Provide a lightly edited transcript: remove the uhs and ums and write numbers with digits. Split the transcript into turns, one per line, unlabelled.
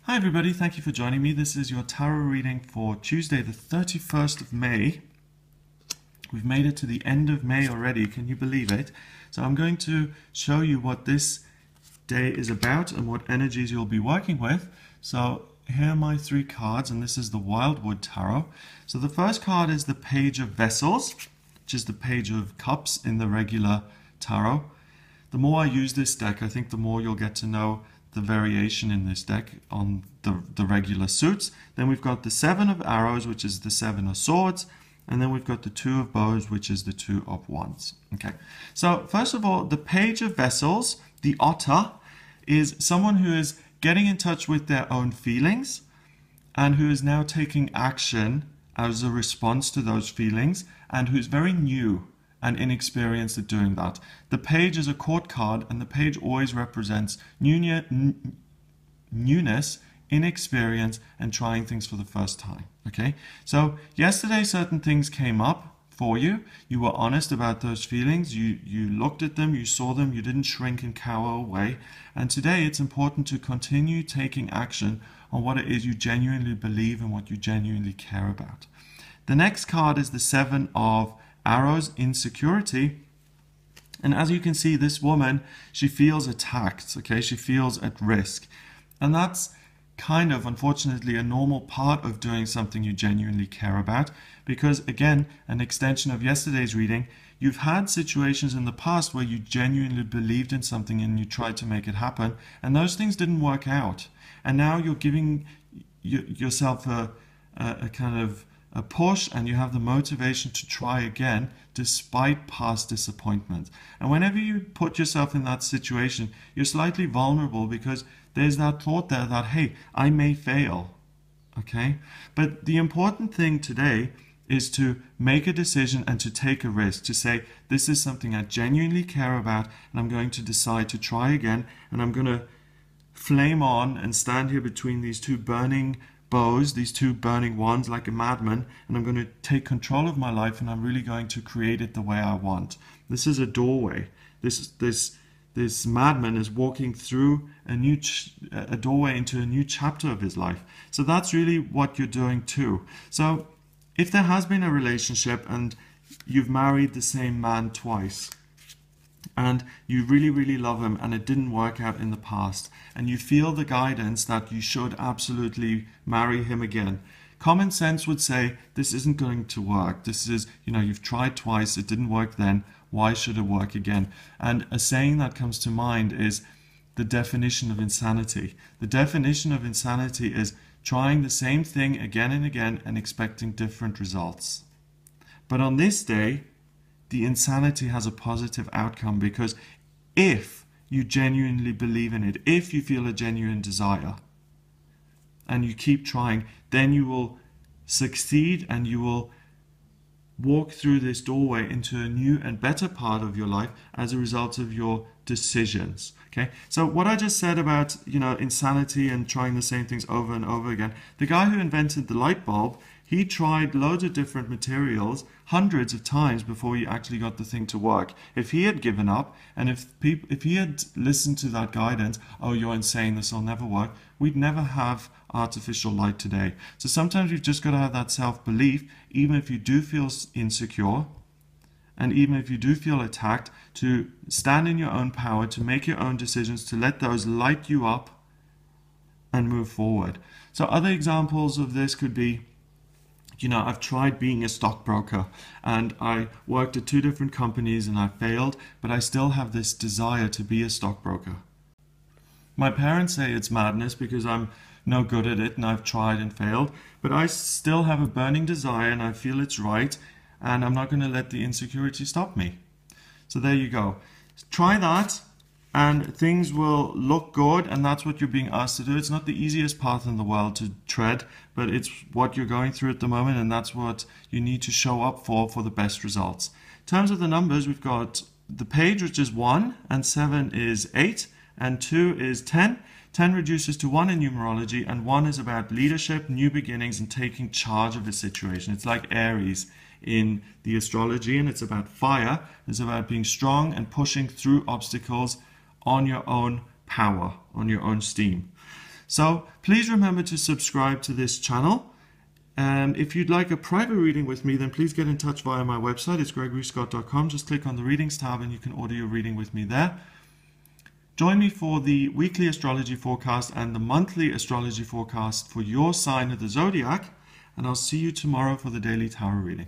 Hi everybody, thank you for joining me. This is your tarot reading for Tuesday the 31st of May. We've made it to the end of May already, can you believe it? So I'm going to show you what this day is about and what energies you'll be working with. So here are my three cards, and this is the Wildwood Tarot. So the first card is the Page of Vessels, which is the Page of Cups in the regular tarot. The more I use this deck, I think the more you'll get to know the variation in this deck on the regular suits. Then we've got the Seven of Arrows, which is the Seven of Swords, and then we've got the Two of Bows, which is the Two of Wands. Okay, so first of all, the Page of Vessels, the Otter, is someone who is getting in touch with their own feelings and who is now taking action as a response to those feelings, and who's very new and inexperienced at doing that. The page is a court card, and the page always represents newness, inexperience, and trying things for the first time. Okay, so yesterday certain things came up for you. You were honest about those feelings. You looked at them, you saw them, you didn't shrink and cower away. And today it's important to continue taking action on what it is you genuinely believe and what you genuinely care about. The next card is the Seven of Arrows, Insecurity. And as you can see, this woman, she feels attacked, okay? She feels at risk. And that's kind of, unfortunately, a normal part of doing something you genuinely care about. Because, again, an extension of yesterday's reading, you've had situations in the past where you genuinely believed in something and you tried to make it happen, and those things didn't work out. And now you're giving yourself a kind of a push, and you have the motivation to try again despite past disappointment. And whenever you put yourself in that situation, you're slightly vulnerable because there's that thought there that, hey, I may fail. Okay? But the important thing today is to make a decision and to take a risk, to say, this is something I genuinely care about, and I'm going to decide to try again, and I'm going to flame on and stand here between these two burning bows, these two burning wands like a madman, and I'm going to take control of my life, and I'm really going to create it the way I want. This is a doorway. This madman is walking through a doorway into a new chapter of his life. So that's really what you're doing too. So if there has been a relationship and you've married the same man twice, and you really, really love him and it didn't work out in the past, and you feel the guidance that you should absolutely marry him again, common sense would say this isn't going to work. This is, you've tried twice, it didn't work then, why should it work again? And a saying that comes to mind is the definition of insanity. The definition of insanity is trying the same thing again and again and expecting different results. But on this day, the insanity has a positive outcome, because if you genuinely believe in it, if you feel a genuine desire and you keep trying, then you will succeed and you will walk through this doorway into a new and better part of your life as a result of your decisions. Okay, so what I just said about insanity and trying the same things over and over again, the guy who invented the light bulb, he tried loads of different materials hundreds of times before he actually got the thing to work. If he had given up, and if he had listened to that guidance, oh, you're insane, this will never work, we'd never have artificial light today. So sometimes you've just got to have that self-belief, even if you do feel insecure, and even if you do feel attacked, to stand in your own power, to make your own decisions, to let those light you up and move forward. So other examples of this could be, I've tried being a stockbroker, and I worked at two different companies and I failed, but I still have this desire to be a stockbroker. My parents say it's madness because I'm no good at it and I've tried and failed, but I still have a burning desire and I feel it's right, and I'm not going to let the insecurity stop me. So there you go. Try that and things will look good, and that's what you're being asked to do. It's not the easiest path in the world to tread, but it's what you're going through at the moment, and that's what you need to show up for the best results. In terms of the numbers, we've got the page, which is 1, and 7 is 8, and 2 is 10. 10 reduces to 1 in numerology, and 1 is about leadership, new beginnings, and taking charge of a situation. It's like Aries in the astrology, and it's about fire. It's about being strong and pushing through obstacles on your own power, on your own steam. So please remember to subscribe to this channel. If you'd like a private reading with me, then please get in touch via my website. It's gregoryscott.com. Just click on the readings tab and you can order your reading with me there. Join me for the weekly astrology forecast and the monthly astrology forecast for your sign of the zodiac. And I'll see you tomorrow for the daily tarot reading.